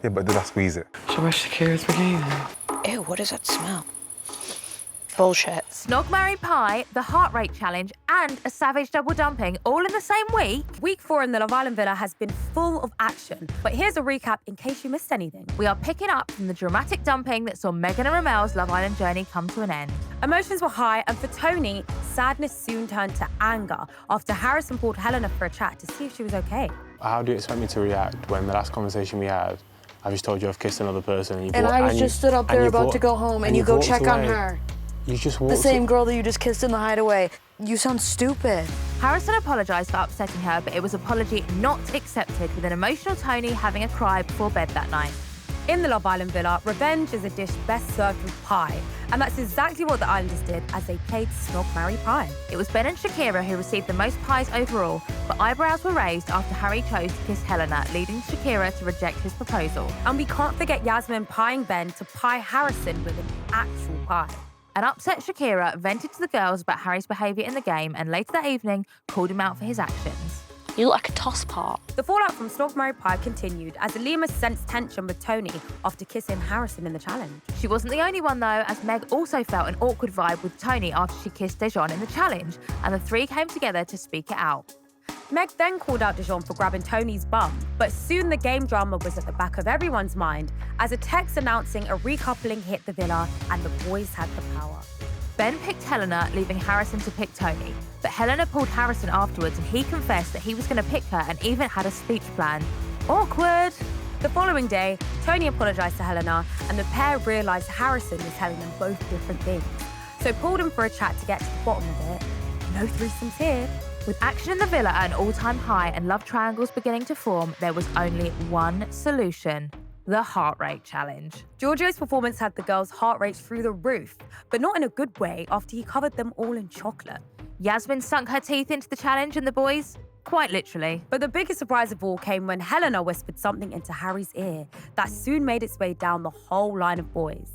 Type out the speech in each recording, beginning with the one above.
Yeah, but did I squeeze it? So where's Shakira's bikini? Ew, what does that smell? Bullshit. Snog, marry, pie, the heart rate challenge, and a savage double dumping all in the same week. Week 4 in the Love Island villa has been full of action, but here's a recap in case you missed anything. We are picking up from the dramatic dumping that saw Megan and Ramel's Love Island journey come to an end. Emotions were high, and for Tony, sadness soon turned to anger after Harrison called Helena for a chat to see if she was okay. How do you expect me to react when the last conversation we had, I just told you I've kissed another person and I was just stood up there about to go home and you go check on her. You just walked the same girl that you just kissed in the hideaway. You sound stupid. Harrison apologised for upsetting her, but it was apology not accepted, with an emotional Tony having a cry before bed that night. In the Love Island villa, revenge is a dish best served with pie. And that's exactly what the Islanders did as they played Snog, marry, pie. It was Ben and Shakira who received the most pies overall, but eyebrows were raised after Harry chose to kiss Helena, leading Shakira to reject his proposal. And we can't forget Yasmin pieing Ben to pie Harrison with an actual pie. An upset Shakira vented to the girls about Harry's behaviour in the game and later that evening called him out for his actions. You look like a toss pot. The fallout from Snog, marry, pie continued as Helena sensed tension with Tony after kissing Harrison in the challenge. She wasn't the only one though, as Meg also felt an awkward vibe with Tony after she kissed Dejon in the challenge, and the three came together to speak it out. Meg then called out Dejon for grabbing Tony's bum, but soon the game drama was at the back of everyone's mind as a text announcing a recoupling hit the villa and the boys had the power. Ben picked Helena, leaving Harrison to pick Tony, but Helena pulled Harrison afterwards and he confessed that he was going to pick her and even had a speech planned. Awkward! The following day, Tony apologised to Helena and the pair realised Harrison was telling them both different things, so pulled him for a chat to get to the bottom of it. No threesomes here. With action in the villa at an all-time high and love triangles beginning to form, there was only one solution: the heart rate challenge. Giorgio's performance had the girls' heart rates through the roof, but not in a good way after he covered them all in chocolate. Yasmin sunk her teeth into the challenge and the boys, quite literally. But the biggest surprise of all came when Helena whispered something into Harry's ear that soon made its way down the whole line of boys.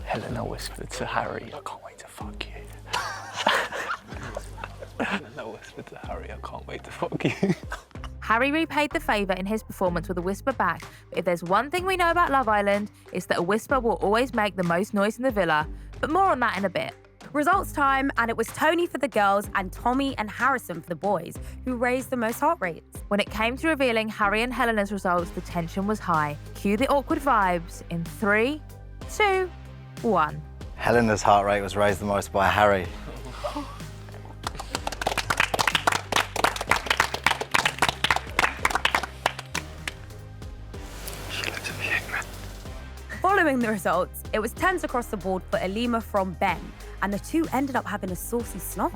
Helena whispered to Harry, I can't wait to fuck you. Helena whispered to Harry, I can't wait to fuck you. Harry repaid the favour in his performance with a whisper back, but if there's one thing we know about Love Island, it's that a whisper will always make the most noise in the villa, but more on that in a bit. Results time, and it was Tony for the girls and Tommy and Harrison for the boys, who raised the most heart rates. When it came to revealing Harry and Helena's results, the tension was high. Cue the awkward vibes in 3, 2, 1. Helena's heart rate was raised the most by Harry. Following the results, it was tense across the board for Helena from Ben, and the two ended up having a saucy snog.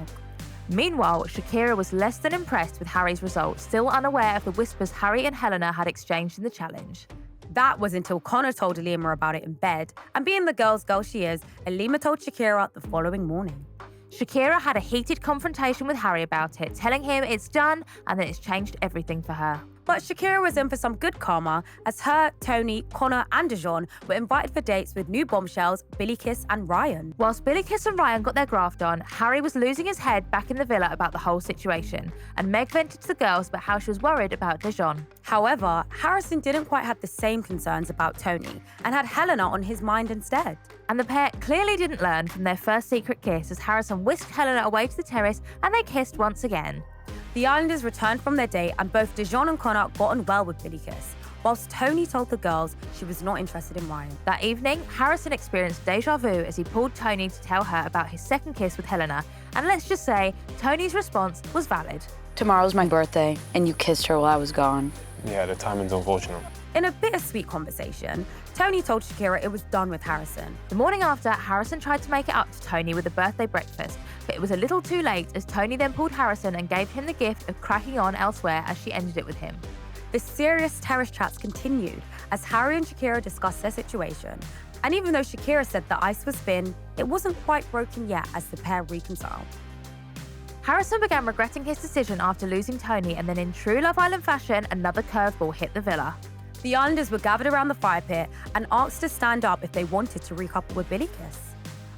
Meanwhile, Shakira was less than impressed with Harry's results, still unaware of the whispers Harry and Helena had exchanged in the challenge. That was until Connor told Helena about it in bed, and being the girl's girl she is, Helena told Shakira the following morning. Shakira had a heated confrontation with Harry about it, telling him it's done and that it's changed everything for her. But Shakira was in for some good karma, as her, Tony, Connor and Dejon were invited for dates with new Bombshells, Billykiss and Ryan. Whilst Billykiss and Ryan got their graft on, Harry was losing his head back in the villa about the whole situation, and Meg vented to the girls about how she was worried about Dejon. However, Harrison didn't quite have the same concerns about Tony, and had Helena on his mind instead. And the pair clearly didn't learn from their first secret kiss, as Harrison whisked Helena away to the terrace and they kissed once again. The Islanders returned from their date and both Dejon and Connor got on well with Billykiss, whilst Tony told the girls she was not interested in Ryan. That evening, Harrison experienced deja vu as he pulled Tony to tell her about his second kiss with Helena, and let's just say, Tony's response was valid. Tomorrow's my birthday, and you kissed her while I was gone. Yeah, the timing's unfortunate. In a bittersweet conversation, Tony told Shakira it was done with Harrison. The morning after, Harrison tried to make it up to Tony with a birthday breakfast, but it was a little too late as Tony then pulled Harrison and gave him the gift of cracking on elsewhere as she ended it with him. The serious terrace chats continued as Harry and Shakira discussed their situation. And even though Shakira said the ice was thin, it wasn't quite broken yet as the pair reconciled. Harrison began regretting his decision after losing Tony, and then in true Love Island fashion, another curveball hit the villa. The Islanders were gathered around the fire pit and asked to stand up if they wanted to recouple with Billykiss.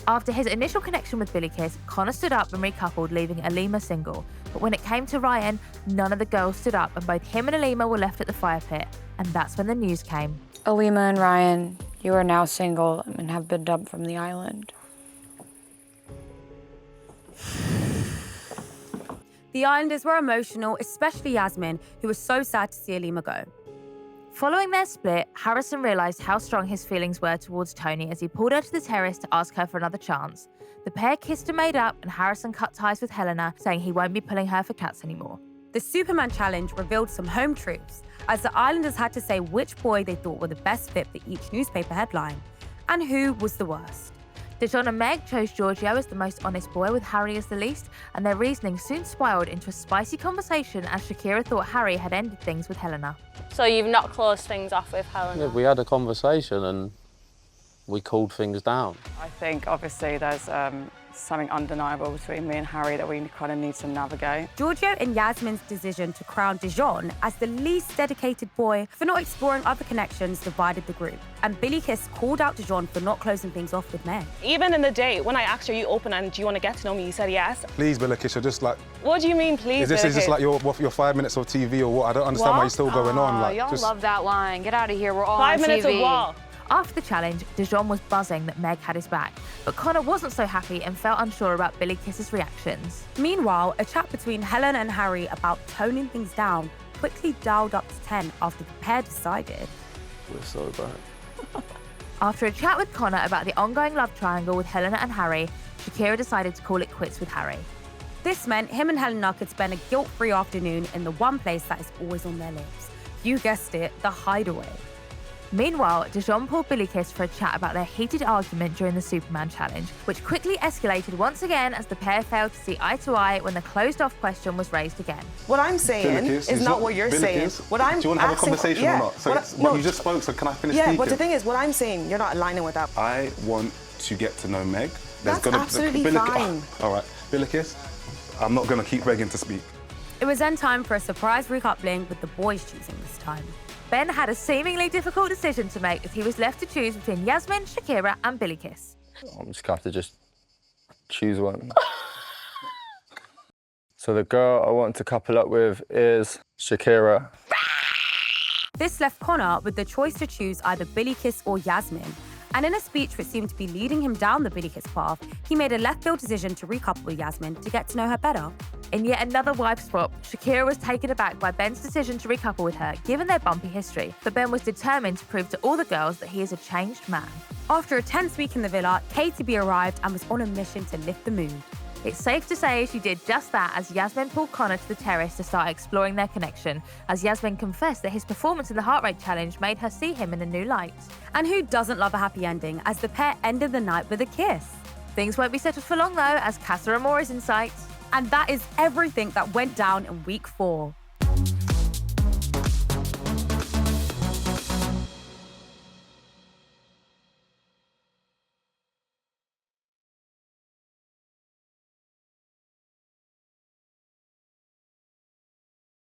After his initial connection with Billykiss, Connor stood up and recoupled, leaving Alima single. But when it came to Ryan, none of the girls stood up and both him and Alima were left at the fire pit. And that's when the news came. Alima and Ryan, you are now single and have been dumped from the island. The Islanders were emotional, especially Yasmin, who was so sad to see Alima go. Following their split, Harrison realised how strong his feelings were towards Tony as he pulled her to the terrace to ask her for another chance. The pair kissed and made up, and Harrison cut ties with Helena, saying he won't be pulling her for cats anymore. The Superman Challenge revealed some home truths, as the Islanders had to say which boy they thought were the best fit for each newspaper headline, and who was the worst. Dejon and Meg chose Giorgio as the most honest boy, with Harry as the least, and their reasoning soon spiraled into a spicy conversation as Shakira thought Harry had ended things with Helena. So you've not closed things off with Helena? Yeah, we had a conversation and we cooled things down. I think obviously there's something undeniable between me and Harry that we kind of need to navigate. Giorgio and Yasmin's decision to crown Dejon as the least dedicated boy for not exploring other connections divided the group. And Billykiss called out Dejon for not closing things off with Meg. Even in the date, when I asked her, are you open and do you want to get to know me? You said yes. Please, Billykiss, you're just like... What do you mean, please, Is this Billykiss? like your 5 minutes of TV or what? I don't understand why you're still going on. Like, y'all just... love that line. Get out of here. We're all 5 on minutes TV. of what? After the challenge, Dejon was buzzing that Meg had his back, but Connor wasn't so happy and felt unsure about Billykiss's reactions. Meanwhile, a chat between Helena and Harry about toning things down quickly dialed up to 10 after the pair decided. We're so bad. After a chat with Connor about the ongoing love triangle with Helena and Harry, Shakira decided to call it quits with Harry. This meant him and Helena could spend a guilt-free afternoon in the one place that is always on their lips. You guessed it, the hideaway. Meanwhile, Dejon pulled Billykiss for a chat about their heated argument during the Superman Challenge, which quickly escalated once again as the pair failed to see eye to eye when the closed-off question was raised again. What I'm saying is not what you're saying. What I'm Do you want to have a conversation or not? So you just spoke, so can I finish speaking? Yeah, but the thing is, what I'm saying, you're not aligning with that. I want to get to know Meg. That's absolutely fine. All right, Billykiss, I'm not going to keep begging to speak. It was then time for a surprise recoupling with the boys choosing this time. Ben had a seemingly difficult decision to make as he was left to choose between Yasmin, Shakira and Billykiss. I'm just going to have to just choose one. So the girl I want to couple up with is Shakira. This left Connor with the choice to choose either Billykiss or Yasmin. And in a speech which seemed to be leading him down the Billykiss path, he made a left-field decision to recouple with Yasmin to get to know her better. In yet another wife swap, Shakira was taken aback by Ben's decision to recouple with her, given their bumpy history. But Ben was determined to prove to all the girls that he is a changed man. After a tense week in the villa, KTB arrived and was on a mission to lift the mood. It's safe to say she did just that as Yasmin pulled Connor to the terrace to start exploring their connection, as Yasmin confessed that his performance in the Heart Rate Challenge made her see him in a new light. And who doesn't love a happy ending, as the pair ended the night with a kiss? Things won't be settled for long though, as Casa Amor is in sight. And that is everything that went down in week 4.